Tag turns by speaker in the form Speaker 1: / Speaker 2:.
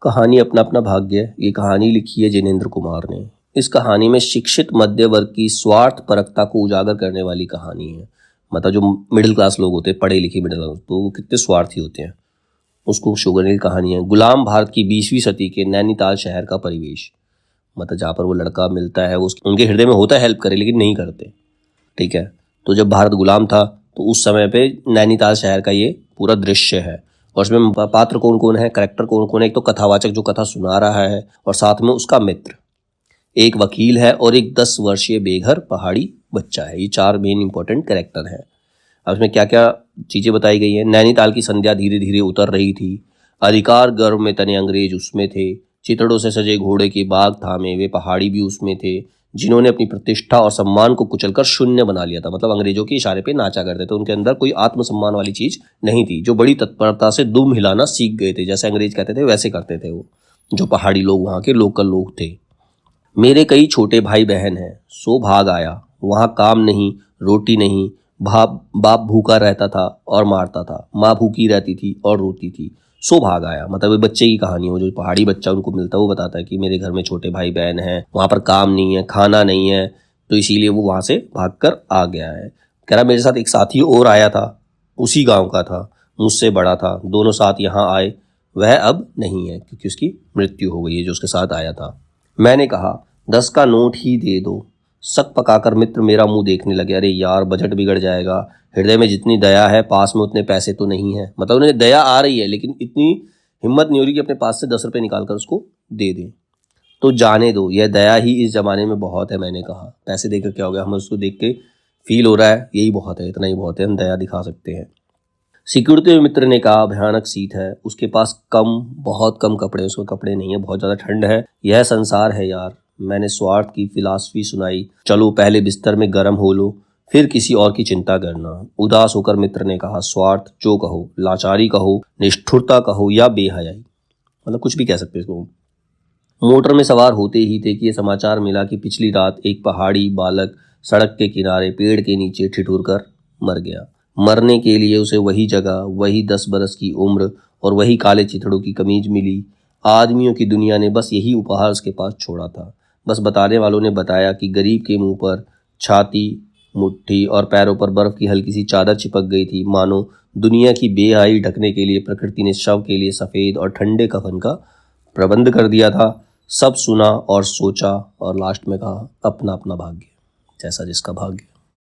Speaker 1: कहानी अपना अपना भाग्य। ये कहानी लिखी है जिनेंद्र कुमार ने। इस कहानी में शिक्षित मध्य वर्ग की स्वार्थ परकता को उजागर करने वाली कहानी है। मतलब जो मिडिल क्लास लोग होते हैं, पढ़े लिखे मिडिल क्लास, तो वो कितने स्वार्थी होते हैं, उसको शो करने की कहानी है। गुलाम भारत की 20वीं सदी के नैनीताल शहर का परिवेश। मतलब जहाँ पर वो लड़का मिलता है, वो उनके हृदय में होता है हेल्प करे, लेकिन नहीं करते। ठीक है, तो जब भारत गुलाम था तो उस समय पे नैनीताल शहर का ये पूरा दृश्य है। और उसमें पात्र कौन कौन है, कैरेक्टर कौन कौन है। एक तो कथावाचक जो कथा सुना रहा है, और साथ में उसका मित्र, एक वकील है, और एक 10 वर्षीय बेघर पहाड़ी बच्चा है। ये 4 मेन इंपॉर्टेंट कैरेक्टर हैं। अब इसमें क्या क्या चीज़ें बताई गई हैं। नैनीताल की संध्या धीरे धीरे उतर रही थी। अधिकार गर्व में तने अंग्रेज उसमें थे। चितड़ों से सजे घोड़े के बाग थामे वे पहाड़ी भी उसमें थे, जिन्होंने अपनी प्रतिष्ठा और सम्मान को कुचलकर शून्य बना लिया था। मतलब अंग्रेजों के इशारे पे नाचा करते थे। उनके अंदर कोई आत्मसम्मान वाली चीज नहीं थी, जो बड़ी तत्परता से दुम हिलाना सीख गए थे। जैसे अंग्रेज कहते थे वैसे करते थे वो, जो पहाड़ी लोग वहाँ के लोकल लोग थे। मेरे कई छोटे भाई बहन हैं, सो भाग आया। वहाँ काम नहीं, रोटी नहीं, बाप भूखा रहता था और मारता था, माँ भूखी रहती थी और रोती थी, सो भाग आया। मतलब ये बच्चे की कहानी है। जो पहाड़ी बच्चा उनको मिलता है, वो बताता है कि मेरे घर में छोटे भाई बहन हैं, वहाँ पर काम नहीं है, खाना नहीं है, तो इसीलिए वो वहाँ से भागकर आ गया है। कह रहा मेरे साथ एक साथी और आया था, उसी गांव का था, मुझसे बड़ा था, दोनों साथ यहाँ आए। वह अब नहीं है क्योंकि उसकी मृत्यु हो गई है, जो उसके साथ आया था। मैंने कहा 10 का नोट ही दे दो। शक पकाकर मित्र मेरा मुंह देखने लगे। अरे यार, बजट बिगड़ जाएगा। हृदय में जितनी दया है, पास में उतने पैसे तो नहीं है। मतलब उन्हें दया आ रही है, लेकिन इतनी हिम्मत नहीं हो रही कि अपने पास से 10 रुपये निकाल कर उसको दे दें। तो जाने दो, यह दया ही इस जमाने में बहुत है। मैंने कहा पैसे देकर क्या हो गया, हमें उसको देख के फील हो रहा है यही बहुत है, इतना ही बहुत है, हम दया दिखा सकते हैं। सिक्योरिटी में मित्र ने कहा भयानक शीत है, उसके पास बहुत कम कपड़े, उसके कपड़े नहीं है, बहुत ज़्यादा ठंड है। यह संसार है यार। मैंने स्वार्थ की फिलॉसफी सुनाई। चलो पहले बिस्तर में गर्म हो लो, फिर किसी और की चिंता करना। उदास होकर मित्र ने कहा स्वार्थ जो कहो, लाचारी कहो, निष्ठुरता कहो या बेहयाई, मतलब कुछ भी कह सकते इसको। मोटर में सवार होते ही थे कि यह समाचार मिला कि पिछली रात एक पहाड़ी बालक सड़क के किनारे पेड़ के नीचे ठिठुर कर मर गया। मरने के लिए उसे वही जगह, वही 10 बरस की उम्र और वही काले चिथड़ों की कमीज मिली। आदमियों की दुनिया ने बस यही उपहार उसके पास छोड़ा था। बस बताने वालों ने बताया कि गरीब के मुंह पर छाती, मुट्ठी और पैरों पर बर्फ की हल्की सी चादर चिपक गई थी, मानो दुनिया की बेहाई ढकने के लिए प्रकृति ने शव के लिए सफ़ेद और ठंडे कफन का प्रबंध कर दिया था। सब सुना और सोचा और लास्ट में कहा अपना अपना भाग्य, जैसा जिसका भाग्य।